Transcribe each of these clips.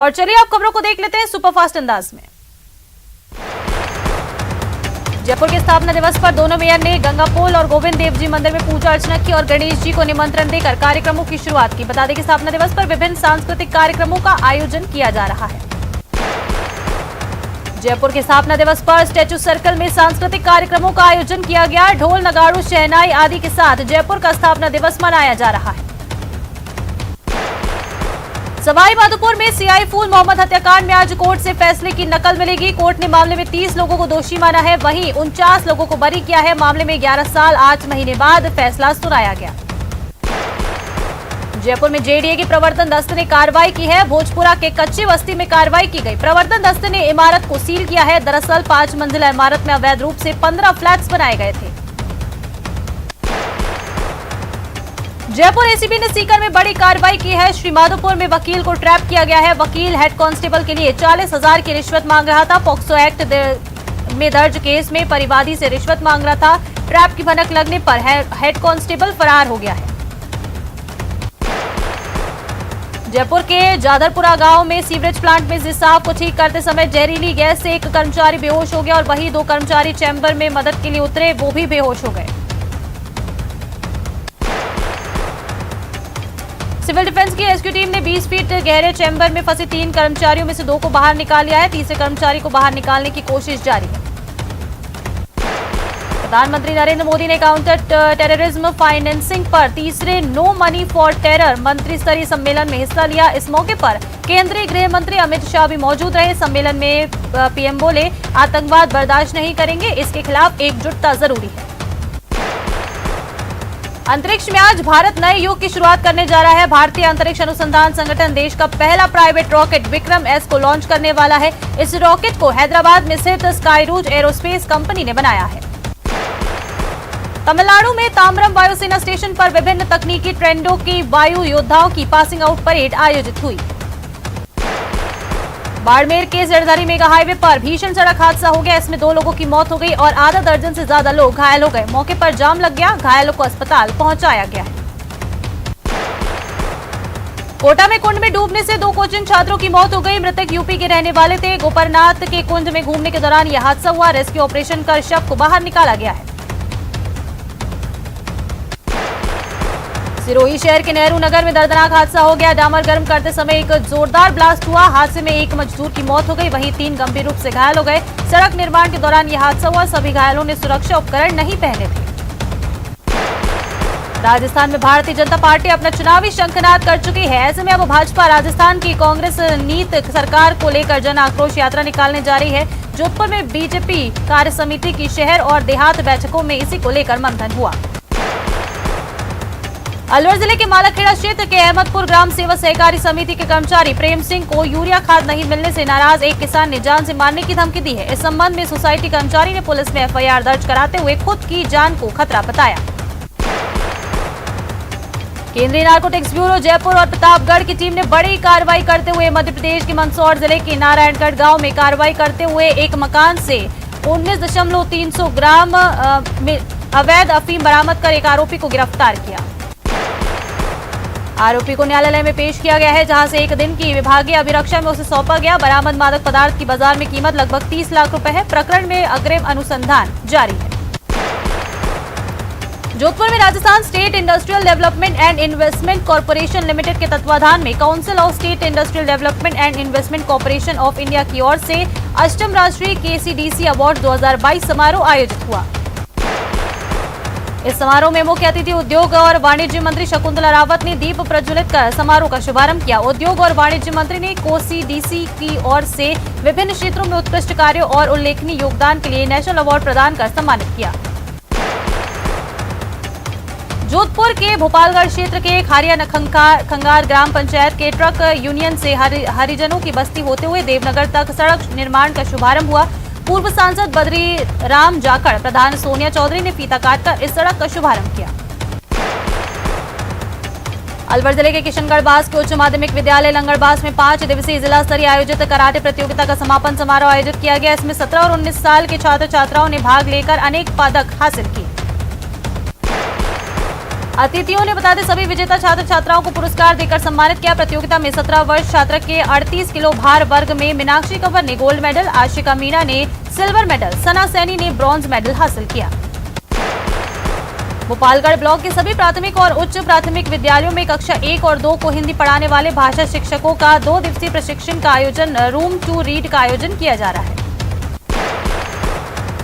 और चलिए आप खबरों को देख लेते हैं सुपरफास्ट अंदाज में। जयपुर के स्थापना दिवस पर दोनों मेयर ने गंगापोल और गोविंद देव जी मंदिर में पूजा अर्चना की और गणेश जी को निमंत्रण देकर कार्यक्रमों की शुरुआत की। बता दें कि स्थापना दिवस पर विभिन्न सांस्कृतिक कार्यक्रमों का आयोजन किया जा रहा है। जयपुर के स्थापना दिवस पर स्टैचू सर्कल में सांस्कृतिक कार्यक्रमों का आयोजन किया गया। ढोल नगाड़ू शहनाई आदि के साथ जयपुर का स्थापना दिवस मनाया जा रहा है। सवाई माधोपुर में सीआई फूल मोहम्मद हत्याकांड में आज कोर्ट से फैसले की नकल मिलेगी। कोर्ट ने मामले में 30 लोगों को दोषी माना है, वहीं 49 लोगों को बरी किया है। मामले में 11 साल 8 महीने बाद फैसला सुनाया गया। जयपुर में जेडीए की प्रवर्तन दस्ते ने कार्रवाई की है। भोजपुरा के कच्ची बस्ती में कार्रवाई की गई। प्रवर्तन दस्ते ने इमारत को सील किया है। दरअसल 5 मंजिला इमारत में अवैध रूप से 15 फ्लैट्स बनाए गए थे। जयपुर एसीबी ने सीकर में बड़ी कार्रवाई की है। श्रीमाधोपुर में वकील को ट्रैप किया गया है। वकील हेड कांस्टेबल के लिए 40,000 की रिश्वत मांग रहा था। पॉक्सो एक्ट में दर्ज केस में परिवादी से रिश्वत मांग रहा था। ट्रैप की भनक लगने पर हेड कांस्टेबल फरार हो गया है। जयपुर के जादरपुरा गांव में सीवरेज प्लांट में रिसाव को ठीक करते समय जहरीली गैस से एक कर्मचारी बेहोश हो गया और वहीं 2 कर्मचारी चैम्बर में मदद के लिए उतरे, वो भी बेहोश हो गए। सिविल डिफेंस की रेस्क्यू टीम ने 20 फीट गहरे चैम्बर में फंसे 3 कर्मचारियों में से 2 को बाहर निकाल लिया है। तीसरे कर्मचारी को बाहर निकालने की कोशिश जारी है। प्रधानमंत्री नरेंद्र मोदी ने काउंटर टेररिज्म फाइनेंसिंग पर तीसरे नो मनी फॉर टेरर मंत्री स्तरीय सम्मेलन में हिस्सा लिया। इस मौके पर केंद्रीय गृह मंत्री अमित शाह भी मौजूद रहे। सम्मेलन में पीएम बोले, आतंकवाद बर्दाश्त नहीं करेंगे, इसके खिलाफ एकजुटता जरूरी है। अंतरिक्ष में आज भारत नए युग की शुरुआत करने जा रहा है। भारतीय अंतरिक्ष अनुसंधान संगठन देश का पहला प्राइवेट रॉकेट विक्रम एस को लॉन्च करने वाला है। इस रॉकेट को हैदराबाद में स्थित स्काईरूज एरोस्पेस कंपनी ने बनाया है। तमिलनाडु में ताम्रम वायुसेना स्टेशन पर विभिन्न तकनीकी ट्रेंडों की वायु योद्धाओं की पासिंग आउट परेड आयोजित हुई। बाड़मेर के जरदारी मेगा हाईवे पर भीषण सड़क हादसा हो गया। इसमें 2 लोगों की मौत हो गई और आधा दर्जन से ज्यादा लोग घायल हो गए। मौके पर जाम लग गया, घायलों को अस्पताल पहुंचाया गया है। कोटा में कुंड में डूबने से 2 कोचिंग छात्रों की मौत हो गई। मृतक यूपी के रहने वाले थे। गोपरनाथ के कुंड में घूमने के दौरान यह हादसा हुआ। रेस्क्यू ऑपरेशन कर शव को बाहर निकाला गया है। सिरोही शहर के नेहरू नगर में दर्दनाक हादसा हो गया। डामर गर्म करते समय एक जोरदार ब्लास्ट हुआ। हादसे में एक मजदूर की मौत हो गई, वहीं 3 गंभीर रूप से घायल हो गए। सड़क निर्माण के दौरान यह हादसा हुआ। सभी घायलों ने सुरक्षा उपकरण नहीं पहने थे। राजस्थान में भारतीय जनता पार्टी अपना चुनावी शंखनाद कर चुकी है। ऐसे में अब भाजपा राजस्थान की कांग्रेस नीति सरकार को लेकर जन आक्रोश यात्रा निकालने जा रही है। जोधपुर में बीजेपी कार्य समिति की शहर और देहात बैठकों में इसी को लेकर मंथन हुआ। अलवर जिले के मालाखेड़ा क्षेत्र के अहमदपुर ग्राम सेवा सहकारी समिति के कर्मचारी प्रेम सिंह को यूरिया खाद नहीं मिलने से नाराज एक किसान ने जान से मारने की धमकी दी है। इस संबंध में सोसाइटी कर्मचारी ने पुलिस में एफआईआर दर्ज कराते हुए खुद की जान को खतरा बताया। केंद्रीय नारकोटिक्स ब्यूरो जयपुर और प्रतापगढ़ की टीम ने बड़ी कार्रवाई करते हुए मध्य प्रदेश के मंदसौर जिले के नारायणगढ़ गाँव में कार्रवाई करते हुए एक मकान से 19.300 ग्राम अवैध अफीम बरामद कर एक आरोपी को गिरफ्तार किया। आरोपी को न्यायालय में पेश किया गया है, जहां से 1 दिन की विभागीय अभिरक्षा में उसे सौंपा गया। बरामद मादक पदार्थ की बाजार में कीमत लगभग 30 लाख रुपए है। प्रकरण में अग्रिम अनुसंधान जारी है। जोधपुर में Rajasthan state industrial development and investment corporation limited के तत्वाधान में council of state industrial development and investment corporation of India की ओर से 8वीं राष्ट्रीय केसीडीसी अवार्ड 2022 समारोह आयोजित हुआ। इस समारोह में मुख्य अतिथि उद्योग और वाणिज्य मंत्री शकुंतला रावत ने दीप प्रज्वलित कर समारोह का शुभारंभ किया। उद्योग और वाणिज्य मंत्री ने कोसीडीसी की ओर से विभिन्न क्षेत्रों में उत्कृष्ट कार्यों और उल्लेखनीय योगदान के लिए नेशनल अवार्ड प्रदान कर सम्मानित किया। जोधपुर के भोपालगढ़ क्षेत्र के खारिया खंगार ग्राम पंचायत के ट्रक यूनियन से हरिजनों की बस्ती होते हुए देवनगर तक सड़क निर्माण का शुभारंभ हुआ। पूर्व सांसद बद्री राम जाखड़, प्रधान सोनिया चौधरी ने फीता काटकर इस सड़क का शुभारंभ किया। अलवर जिले के किशनगढ़ बास के उच्च माध्यमिक विद्यालय लंगड़बास में 5 दिवसीय जिला स्तरीय आयोजित कराटे प्रतियोगिता का समापन समारोह आयोजित किया गया। इसमें 17 और 19 साल के छात्र छात्राओं ने भाग लेकर अनेक पदक हासिल किए। अतिथियों ने बता दें सभी विजेता छात्र छात्राओं को पुरस्कार देकर सम्मानित किया। प्रतियोगिता में 17 वर्ष छात्र के 38 किलो भार वर्ग में मीनाक्षी कंवर ने गोल्ड मेडल, आशिका मीणा ने सिल्वर मेडल, सना सैनी ने ब्रॉन्ज मेडल हासिल किया। गोपालगढ़ ब्लॉक के सभी प्राथमिक और उच्च प्राथमिक विद्यालयों में कक्षा 1 और 2 को हिंदी पढ़ाने वाले भाषा शिक्षकों का 2 दिवसीय प्रशिक्षण का आयोजन रूम टू रीड का आयोजन किया जा रहा है।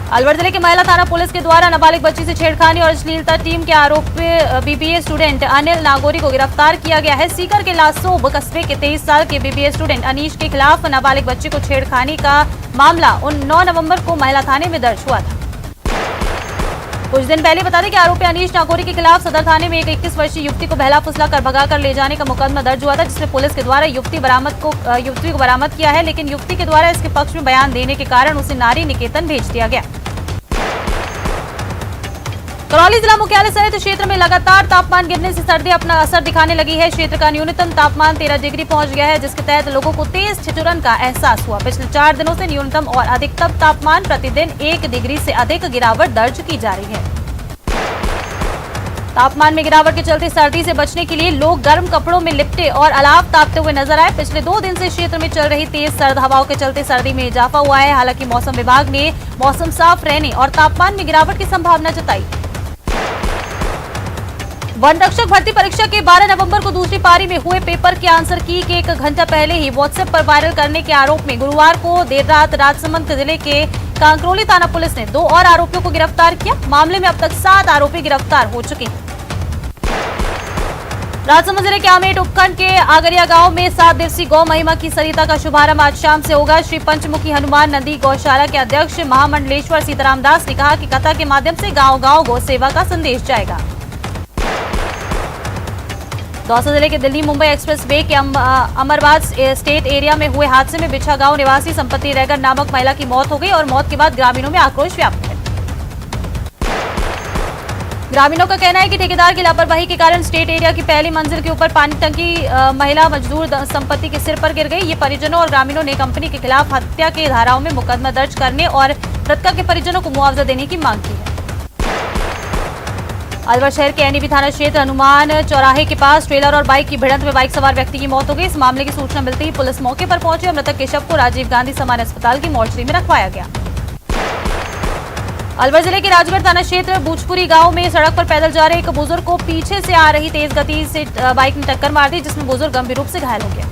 अलवर जिले के महिला थाना पुलिस के द्वारा नाबालिग बच्ची से छेड़खानी और अश्लीलता टीम के आरोपी बीबीए स्टूडेंट अनिल नागौरी को गिरफ्तार किया गया है। सीकर के लासोब कस्बे के 23 साल के बीबीए स्टूडेंट अनीश के खिलाफ नाबालिग बच्ची को छेड़खानी का मामला 9 नवंबर को महिला थाने में दर्ज हुआ था। कुछ दिन पहले बता दें कि आरोपी अनीश नागौरी के खिलाफ सदर थाने में एक 21 वर्षीय युवती को बहला फुसला कर भगाकर ले जाने का मुकदमा दर्ज हुआ था, जिसमें पुलिस के द्वारा युवती को बरामद किया है, लेकिन युवती के द्वारा इसके पक्ष में बयान देने के कारण उसे नारी निकेतन भेज दिया गया। करौली जिला मुख्यालय सहित क्षेत्र में लगातार तापमान गिरने से सर्दी अपना असर दिखाने लगी है। क्षेत्र का न्यूनतम तापमान 13 डिग्री पहुंच गया है, जिसके तहत लोगों को तेज ठिठुरन का एहसास हुआ। पिछले 4 दिनों से न्यूनतम और अधिकतम तापमान प्रतिदिन 1 डिग्री से अधिक गिरावट दर्ज की जा रही है। तापमान में गिरावट के चलते सर्दी से बचने के लिए लोग गर्म कपड़ों में लिपटे और अलाव तापते हुए नजर आए। पिछले 2 दिन से क्षेत्र में चल रही तेज सर्द हवाओं के चलते सर्दी में इजाफा हुआ है। हालांकि मौसम विभाग ने मौसम साफ रहने और तापमान में गिरावट की संभावना जताई। वन रक्षक भर्ती परीक्षा के 12 नवंबर को दूसरी पारी में हुए पेपर के आंसर की के 1 घंटा पहले ही व्हाट्सएप पर वायरल करने के आरोप में गुरुवार को देर रात राजसमंद जिले के कांकरोली थाना पुलिस ने 2 और आरोपियों को गिरफ्तार किया। मामले में अब तक 7 आरोपी गिरफ्तार हो चुके हैं। राजसमंद जिले के आमेट उपखंड के आगरिया गांव में 7 दिवसीय गौ महिमा की सरिता का शुभारंभ आज शाम से होगा। श्री पंचमुखी हनुमान नंदी गौशाला के अध्यक्ष महामंडलेश्वर सीताराम दास ने कहा कि कथा के माध्यम से गांव-गांव गौ सेवा का संदेश जाएगा। दौसा जिले के दिल्ली मुंबई एक्सप्रेस वे के अमरवाद स्टेट एरिया में हुए हादसे में बिछा गांव निवासी संपत्ति रैगर नामक महिला की मौत हो गई और मौत के बाद ग्रामीणों में आक्रोश व्याप्त है। ग्रामीणों का कहना है कि ठेकेदार की लापरवाही के कारण स्टेट एरिया की पहली मंजिल के ऊपर पानी टंकी महिला मजदूर संपत्ति के सिर पर गिर गई। ये परिजनों और ग्रामीणों ने कंपनी के खिलाफ हत्या के धाराओं में मुकदमा दर्ज करने और मृतका के परिजनों को मुआवजा देने की मांग की है। अलवर शहर के एनईबी थाना क्षेत्र हनुमान चौराहे के पास ट्रेलर और बाइक की भिड़ंत में बाइक सवार व्यक्ति की मौत हो गई। इस मामले की सूचना मिलते ही पुलिस मौके पर पहुंची और मृतक के शव को राजीव गांधी सामान्य अस्पताल की मोर्चरी में रखवाया गया। अलवर जिले के राजगढ़ थाना क्षेत्र बूचपुरी गांव में सड़क पर पैदल जा रहे एक बुजुर्ग को पीछे से आ रही तेज गति से बाइक ने टक्कर मार दी, जिसमें बुजुर्ग गंभीर रूप से घायल हो गया।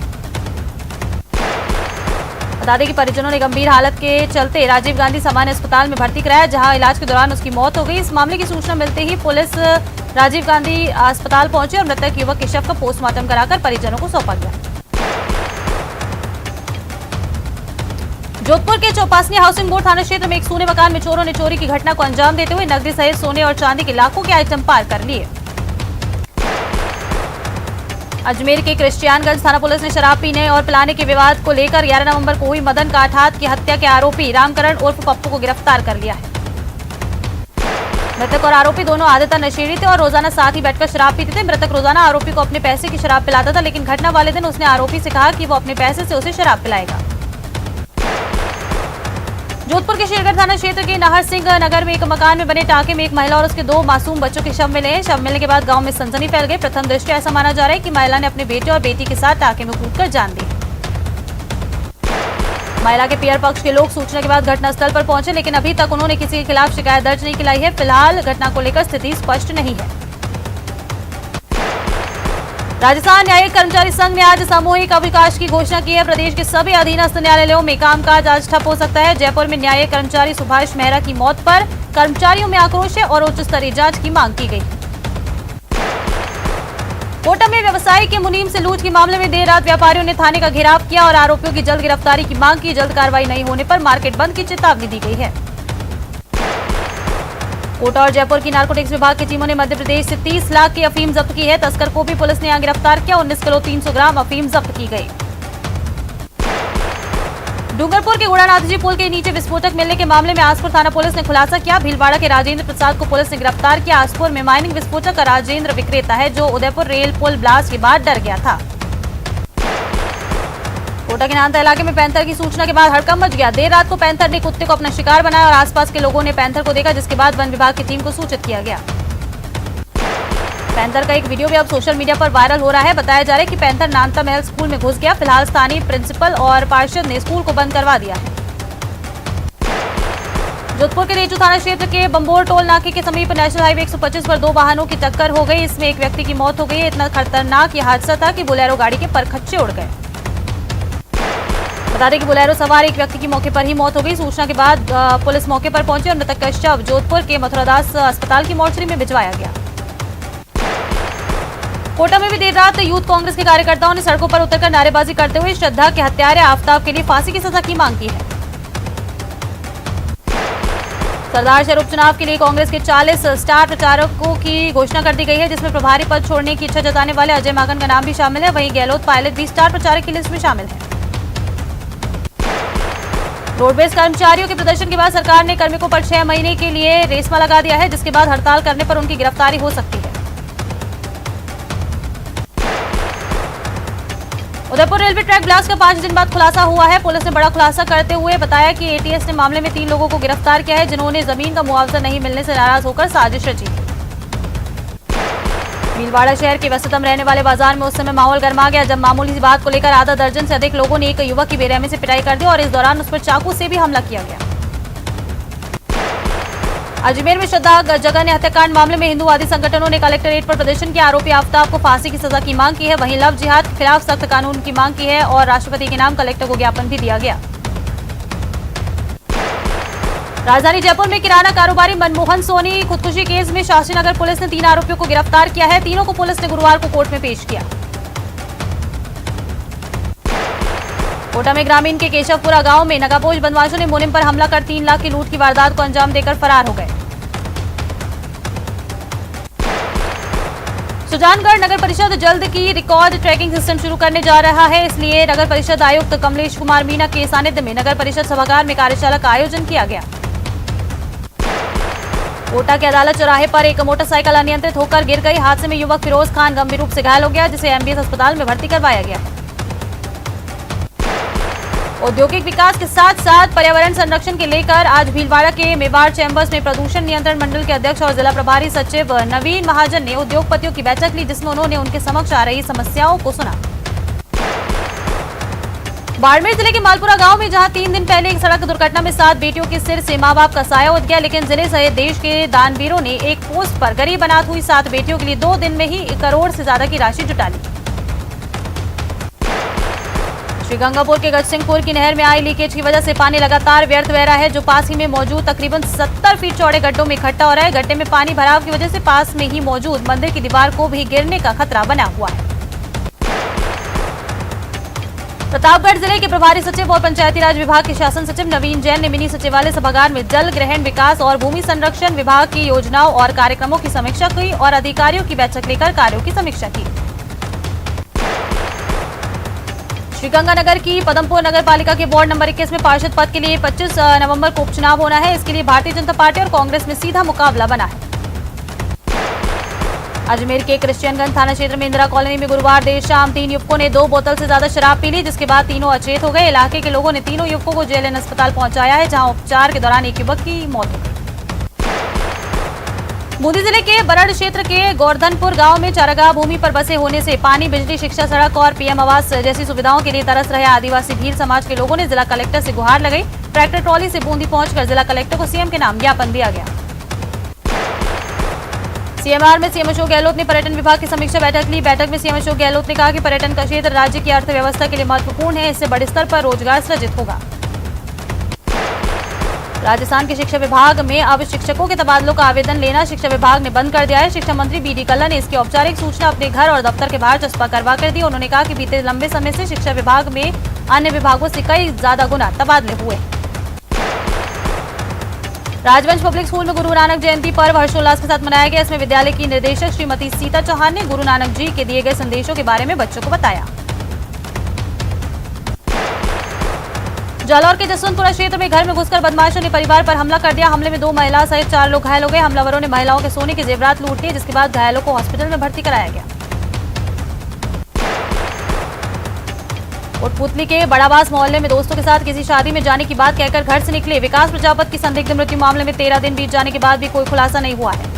बता दें कि परिजनों ने गंभीर हालत के चलते राजीव गांधी सामान्य अस्पताल में भर्ती कराया, जहां इलाज के दौरान उसकी मौत हो गई। इस मामले की सूचना मिलते ही पुलिस राजीव गांधी अस्पताल पहुंची और मृतक युवक के शव का पोस्टमार्टम कराकर परिजनों को सौंपा गया। जोधपुर के चौपासनी हाउसिंग बोर्ड थाना क्षेत्र में एक सोने मकान में चोरों ने चोरी की घटना को अंजाम देते हुए नकदी सहित सोने और चांदी के लाखों के आइटम पार कर लिए। अजमेर के क्रिश्चियानगंज थाना पुलिस ने शराब पीने और पिलाने के विवाद को लेकर 11 नवंबर को हुई मदन काठात की हत्या के आरोपी रामकरण उर्फ पप्पू को गिरफ्तार कर लिया है। मृतक और आरोपी दोनों आदतन नशेड़ी थे और रोजाना साथ ही बैठकर शराब पीते थे। मृतक रोजाना आरोपी को अपने पैसे की शराब पिलाता था, लेकिन घटना वाले दिन उसने आरोपी से कहा कि वो अपने पैसे से उसे शराब पिलाएगा। जोधपुर के शेरगढ़ थाना क्षेत्र के नाहर सिंह नगर में एक मकान में बने टाके में एक महिला और उसके 2 मासूम बच्चों के शव मिले हैं। शव मिलने के बाद गांव में सनसनी फैल गई। प्रथम दृष्टया ऐसा माना जा रहा है कि महिला ने अपने बेटे और बेटी के साथ टाके में कूदकर जान दी। महिला के पियर पक्ष के लोग सूचना के बाद घटनास्थल पर पहुंचे, लेकिन अभी तक उन्होंने किसी के खिलाफ शिकायत दर्ज नहीं कराई है। फिलहाल घटना को लेकर स्थिति स्पष्ट नहीं है। राजस्थान न्यायिक कर्मचारी संघ ने आज सामूहिक अवकाश की घोषणा की है। प्रदेश के सभी अधीनस्थ न्यायालयों में कामकाज आज ठप हो सकता है। जयपुर में न्यायिक कर्मचारी सुभाष मेहरा की मौत पर कर्मचारियों में आक्रोश है और उच्च स्तरीय जांच की मांग की गई। कोटा में व्यवसायी के मुनीम से लूट के मामले में देर रात व्यापारियों ने थाने का घेराव किया और आरोपियों की जल्द गिरफ्तारी की मांग की। जल्द कार्रवाई नहीं होने पर मार्केट बंद की चेतावनी दी गई है। कोटा और जयपुर की नारकोटिक्स विभाग की टीमों ने मध्य प्रदेश से 30 लाख की अफीम जब्त की है। तस्कर को भी पुलिस ने यहां गिरफ्तार किया। 19 किलो 300 ग्राम अफीम जब्त की गई। डूंगरपुर के गुड़ानाथ जी पुल के नीचे विस्फोटक मिलने के मामले में आसपुर थाना पुलिस ने खुलासा किया। भीलवाड़ा के राजेंद्र प्रसाद को पुलिस ने गिरफ्तार किया। आसपुर में माइनिंग विस्फोटक का राजेंद्र विक्रेता है, जो उदयपुर रेल पुल ब्लास्ट के बाद डर गया था। कोटा के नांदा इलाके में पैंथर की सूचना के बाद हड़कंप मच गया। देर रात को पैंथर ने कुत्ते को अपना शिकार बनाया और आसपास के लोगों ने पैंथर को देखा, जिसके बाद वन विभाग की टीम को सूचित किया गया। पैंथर का एक वीडियो भी अब सोशल मीडिया पर वायरल हो रहा है। बताया जा रहा है कि पैंथर नानता महल स्कूल में घुस गया। फिलहाल स्थानीय प्रिंसिपल और पार्षद ने स्कूल को बंद करवा दिया है। जोधपुर के रेचू थाना क्षेत्र के बंबोर टोल नाके के समीप नेशनल हाईवे 125 पर दो वाहनों की टक्कर हो गई। इसमें एक व्यक्ति की मौत हो गई। इतना खतरनाक यह हादसा था कि बोलेरो गाड़ी के परखच्चे उड़ गए। बता दें कि बोलेरो सवार एक व्यक्ति की मौके पर ही मौत हो गई। सूचना के बाद पुलिस मौके पर पहुंची और मृतक का शव जोधपुर के मथुरादास अस्पताल की मोर्चरी में भिजवाया गया। कोटा में भी देर रात यूथ कांग्रेस के कार्यकर्ताओं ने सड़कों पर उतरकर नारेबाजी करते हुए श्रद्धा के हत्यारे आफताब के लिए फांसी की सजा की मांग की है। सरदार शहर उपचुनाव के लिए कांग्रेस के 40 स्टार प्रचारकों की घोषणा कर दी गई है, जिसमें प्रभारी पद छोड़ने की इच्छा जताने वाले अजय माकन का नाम भी शामिल है। वहीं गहलोत पायलट भी स्टार प्रचारक की लिस्ट में शामिल है। रोडवेज कर्मचारियों के प्रदर्शन के बाद सरकार ने कार्मिकों पर 6 महीने के लिए रेसमा लगा दिया है, जिसके बाद हड़ताल करने पर उनकी गिरफ्तारी हो सकती है। उदयपुर रेलवे ट्रैक ब्लास्ट का 5 दिन बाद खुलासा हुआ है। पुलिस ने बड़ा खुलासा करते हुए बताया कि एटीएस ने मामले में 3 लोगों को गिरफ्तार किया है, जिन्होंने जमीन का मुआवजा नहीं मिलने से नाराज होकर साजिश रची। भीलवाड़ा शहर के व्यस्ततम रहने वाले बाजार में उस समय माहौल गर्मा गया, जब मामूली सी बात को लेकर आधा दर्जन से अधिक लोगों ने एक युवक की बेरहमी से पिटाई कर दी और इस दौरान उस पर चाकू से भी हमला किया गया। अजमेर में श्रद्धा जगन हत्याकांड मामले में हिंदूवादी संगठनों ने कलेक्ट्रेट पर प्रदर्शन किया। आरोपी आफताब को फांसी की सजा की मांग की है। वहीं लव जिहाद के खिलाफ सख्त कानून की मांग की है और राष्ट्रपति के नाम कलेक्टर को ज्ञापन भी दिया गया। राजधानी जयपुर में किराना कारोबारी मनमोहन सोनी खुदकुशी केस में शास्त्रीनगर पुलिस ने 3 आरोपियों को गिरफ्तार किया है। तीनों को पुलिस ने गुरुवार को कोर्ट में पेश किया। कोटा में ग्रामीण के केशवपुरा गांव में नकापोश बदमाशों ने मुनिम पर हमला कर 3 लाख की लूट की वारदात को अंजाम देकर फरार हो गए। सुजानगढ़ नगर परिषद जल्द की रिकॉर्ड ट्रैकिंग सिस्टम शुरू करने जा रहा है, इसलिए नगर परिषद आयुक्त कमलेश कुमार मीना के सानिध्य में नगर परिषद सभागार में कार्यशाला का आयोजन किया गया। कोटा के अदालत चौराहे पर एक मोटरसाइकिल अनियंत्रित होकर गिर गई। हादसे में युवक फिरोज खान गंभीर रूप से घायल हो गया, जिसे एमबीएस अस्पताल में भर्ती करवाया गया। औद्योगिक विकास के साथ साथ पर्यावरण संरक्षण के लेकर आज भीलवाड़ा के मेवाड़ चैंबर्स में प्रदूषण नियंत्रण मंडल के अध्यक्ष और जिला प्रभारी सचिव नवीन महाजन ने उद्योगपतियों की बैठक ली, जिसमें उन्होंने उनके समक्ष आ रही समस्याओं को सुना। बाड़मेर जिले के मालपुरा गांव में जहां 3 दिन पहले एक सड़क दुर्घटना में 7 बेटियों के सिर से मां बाप का साया उठ गया, लेकिन जिले सहित देश के दानवीरों ने एक पोस्ट पर गरीब अनाथ हुई 7 बेटियों के लिए 2 दिन में ही 1 करोड़ से ज्यादा की राशि जुटा ली। श्रीगंगापुर के गजसिंहपुर की नहर में आई लीकेज की वजह से पानी लगातार व्यर्थ बह रहा है, जो पास ही में मौजूद तकरीबन 70 फीट चौड़े गड्ढों में इकट्ठा हो रहा है। गड्ढे में पानी भराव की वजह से पास में ही मौजूद मंदिर की दीवार को भी गिरने का खतरा बना हुआ है। प्रतापगढ़ जिले के प्रभारी सचिव और पंचायती राज विभाग के शासन सचिव नवीन जैन ने मिनी सचिवालय सभागार में जल ग्रहण विकास और भूमि संरक्षण विभाग की योजनाओं और कार्यक्रमों की समीक्षा की और अधिकारियों की बैठक लेकर कार्यों की समीक्षा की। श्रीगंगानगर की पदमपुर नगर पालिका के वार्ड नंबर 21 में पार्षद पद के लिए 25 नवंबर को उपचुनाव होना है। इसके लिए भारतीय जनता पार्टी और कांग्रेस में सीधा मुकाबला बना है। अजमेर के क्रिश्चियनगंज थाना क्षेत्र में इंदिरा कॉलोनी में गुरुवार देर शाम 3 युवकों ने 2 बोतल से ज्यादा शराब पी ली, जिसके बाद तीनों अचेत हो गए। इलाके के लोगों ने तीनों युवकों को जेएलएन अस्पताल पहुंचाया है, जहां उपचार के दौरान एक युवक की मौत हो गई। बूंदी जिले के बरड़ क्षेत्र के गोवर्धनपुर गांव में चारागाह भूमि पर बसे होने से पानी, बिजली, शिक्षा, सड़क और पीएम आवास जैसी सुविधाओं के लिए तरस रहे आदिवासी भील समाज के लोगों ने जिला कलेक्टर से गुहार लगाई। ट्रैक्टर ट्रॉली से बूंदी पहुंचकर जिला कलेक्टर को सीएम के नाम ज्ञापन दिया गया। सीएमआर में सीएम अशोक गहलोत ने पर्यटन विभाग की समीक्षा बैठक ली। बैठक में सीएम अशोक गहलोत ने कहा कि पर्यटन का क्षेत्र राज्य की अर्थव्यवस्था के लिए महत्वपूर्ण है, इससे बड़े स्तर पर रोजगार सृजित होगा। राजस्थान के शिक्षा विभाग में अब शिक्षकों के तबादलों का आवेदन लेना शिक्षा विभाग ने बंद कर दिया है। शिक्षा मंत्री बीडी कल्ला ने इसकी औपचारिक सूचना अपने घर और दफ्तर के बाहर चस्पा करवा कर दी। उन्होंने कहा कि बीते लंबे समय से शिक्षा विभाग में अन्य विभागों से कई ज्यादा गुना तबादले हुए। राजवंश पब्लिक स्कूल में गुरु नानक जयंती पर्व हर्षोल्लास के साथ मनाया गया। इसमें विद्यालय की निदेशक श्रीमती सीता चौहान ने गुरु नानक जी के दिए गए संदेशों के बारे में बच्चों को बताया। जालौर के जसवंतपुरा क्षेत्र में घर में घुसकर बदमाशों ने परिवार पर हमला कर दिया। हमले में 2 महिला सहित 4 लोग घायल हो गए। हमलावरों ने महिलाओं के सोने के जेवरात लूट लिए, जिसके बाद घायलों को हॉस्पिटल में भर्ती कराया गया। कोटपुतली के बड़ाबास मोहल्ले में दोस्तों के साथ किसी शादी में जाने की बात कहकर घर से निकले विकास प्रजापत की संदिग्ध मृत्यु मामले में 13 दिन बीत जाने के बाद भी कोई खुलासा नहीं हुआ है।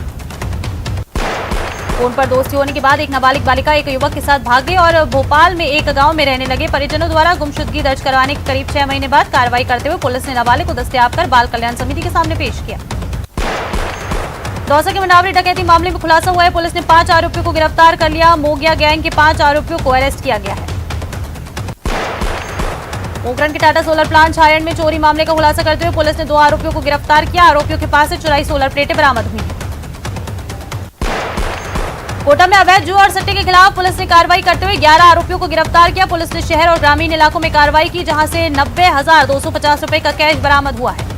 फोन पर दोस्ती होने के बाद एक नाबालिग बालिका एक युवक के साथ भाग गई और भोपाल में एक गांव में रहने लगे। परिजनों द्वारा गुमशुदगी दर्ज करवाने के करीब 6 महीने बाद कार्रवाई करते हुए पुलिस ने नाबालिग को दस्तयाब कर बाल कल्याण समिति के सामने पेश किया। दौसा के मंडावरी डकैती मामले में खुलासा हुआ है। पुलिस ने 5 आरोपियों को गिरफ्तार कर लिया। मोगिया गैंग के 5 आरोपियों को अरेस्ट किया गया है। पोखरण के टाटा सोलर प्लांट छायड़ में चोरी मामले का खुलासा करते हुए पुलिस ने 2 आरोपियों को गिरफ्तार किया। आरोपियों के पास से चुराई सोलर प्लेटें बरामद हुई। कोटा में अवैध जुआ और सट्टे के खिलाफ पुलिस ने कार्रवाई करते हुए 11 आरोपियों को गिरफ्तार किया। पुलिस ने शहर और ग्रामीण इलाकों में कार्रवाई की, जहां से 90,250 रुपए का कैश बरामद हुआ है।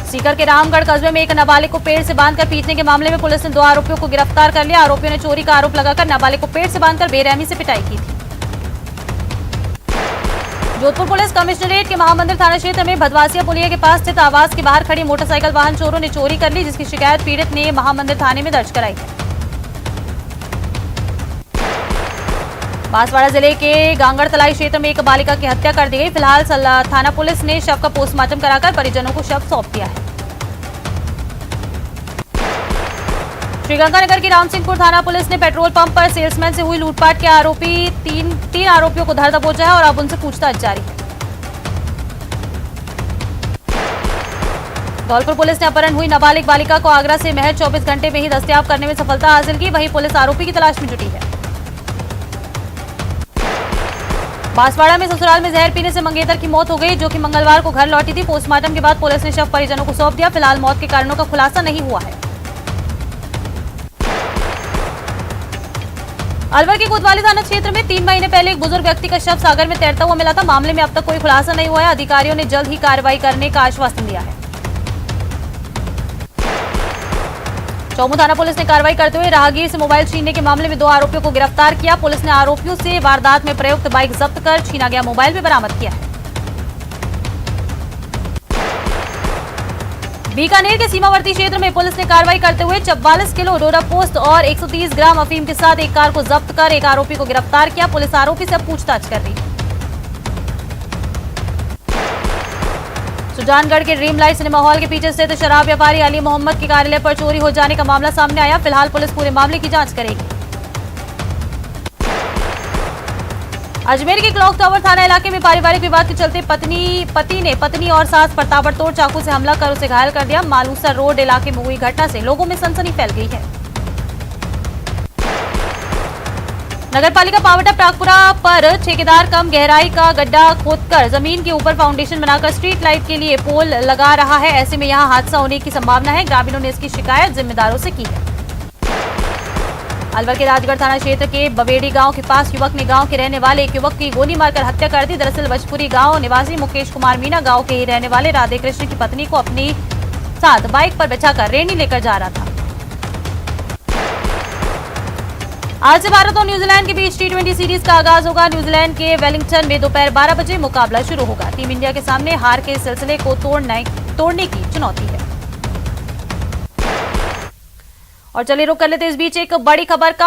सीकर के रामगढ़ कस्बे में एक नाबालिग को पेड़ से बांधकर पीटने के मामले में पुलिस ने 2 आरोपियों को गिरफ्तार कर लिया। आरोपियों ने चोरी का आरोप लगाकर नाबालिग को पेड़ से बांधकर बेरहमी से पिटाई की थी। जोधपुर पुलिस कमिश्नरेट के महामंदिर थाना क्षेत्र में भदवासिया पुलिया के पास स्थित आवास के बाहर खड़ी मोटरसाइकिल वाहन चोरों ने चोरी कर ली, जिसकी शिकायत पीड़ित ने महामंदिर थाने में दर्ज कराई है। बांसवाड़ा जिले के गांगड़ तलाई क्षेत्र में एक बालिका की हत्या कर दी गई। फिलहाल थाना पुलिस ने शव का पोस्टमार्टम कराकर परिजनों को शव सौंप दिया है। श्रीगंगानगर की रामसिंहपुर थाना पुलिस ने पेट्रोल पंप पर सेल्समैन से हुई लूटपाट के आरोपी तीन आरोपियों को धर दबोचा है और अब उनसे पूछताछ जारी है। धौलपुर पुलिस ने अपहरण हुई नाबालिग बालिका को आगरा से महज 24 घंटे में ही दस्तयाब करने में सफलता हासिल की। वहीं पुलिस आरोपी की तलाश में जुटी है। बांसवाड़ा में ससुराल में जहर पीने से मंगेतर की मौत हो गई, जो कि मंगलवार को घर लौटी थी। पोस्टमार्टम के बाद पुलिस ने शव परिजनों को सौंप दिया। फिलहाल मौत के कारणों का खुलासा नहीं हुआ है। अलवर के कोतवाली थाना क्षेत्र में 3 महीने पहले एक बुजुर्ग व्यक्ति का शव सागर में तैरता हुआ मिला था। मामले में अब तक कोई खुलासा नहीं हुआ है। अधिकारियों ने जल्द ही कार्रवाई करने का आश्वासन दिया है। चौमू थाना पुलिस ने कार्रवाई करते हुए राहगीर से मोबाइल छीनने के मामले में 2 आरोपियों को गिरफ्तार किया। पुलिस ने आरोपियों से वारदात में प्रयुक्त बाइक जब्त कर छीना गया मोबाइल भी बरामद किया है। बीकानेर के सीमावर्ती क्षेत्र में पुलिस ने कार्रवाई करते हुए 44 किलो डोडा पोस्ट और 130 ग्राम अफीम के साथ एक कार को जब्त कर एक आरोपी को गिरफ्तार किया। पुलिस आरोपी से पूछताछ कर रही है। सुजानगढ़ के ड्रीम लाइट सिनेमा हॉल के पीछे स्थित शराब व्यापारी अली मोहम्मद के कार्यालय पर चोरी हो जाने का मामला सामने आया। फिलहाल पुलिस पूरे मामले की जांच करेगी। अजमेर के क्लॉक टावर थाना इलाके में पारिवारिक विवाद के चलते पति ने पत्नी और सास पर ताबड़तोड़ चाकू से हमला कर उसे घायल कर दिया। मालूसर रोड इलाके में हुई घटना से लोगों में सनसनी फैल गई है। नगरपालिका पावटा प्रागपुरा पर ठेकेदार कम गहराई का गड्ढा खोदकर जमीन के ऊपर फाउंडेशन बनाकर स्ट्रीट लाइट के लिए पोल लगा रहा है। ऐसे में यहां हादसा होने की संभावना है। ग्रामीणों ने इसकी शिकायत जिम्मेदारों से की है। अलवर के राजगढ़ थाना क्षेत्र के बवेड़ी गांव के पास युवक ने गांव के रहने वाले एक युवक की गोली मारकर हत्या कर दी। दरअसल बचपुरी गांव निवासी मुकेश कुमार मीना गांव के ही रहने वाले राधे कृष्ण की पत्नी को अपनी साथ बाइक पर बिठाकर रेनी लेकर जा रहा था। आज से भारत और न्यूजीलैंड के बीच T20 सीरीज का आगाज होगा। न्यूजीलैंड के वेलिंगटन में दोपहर 12 बजे मुकाबला शुरू होगा। टीम इंडिया के सामने हार के सिलसिले को तोड़ने की चुनौती है। और चलिए रुक कर लेते इस बीच एक बड़ी खबर का।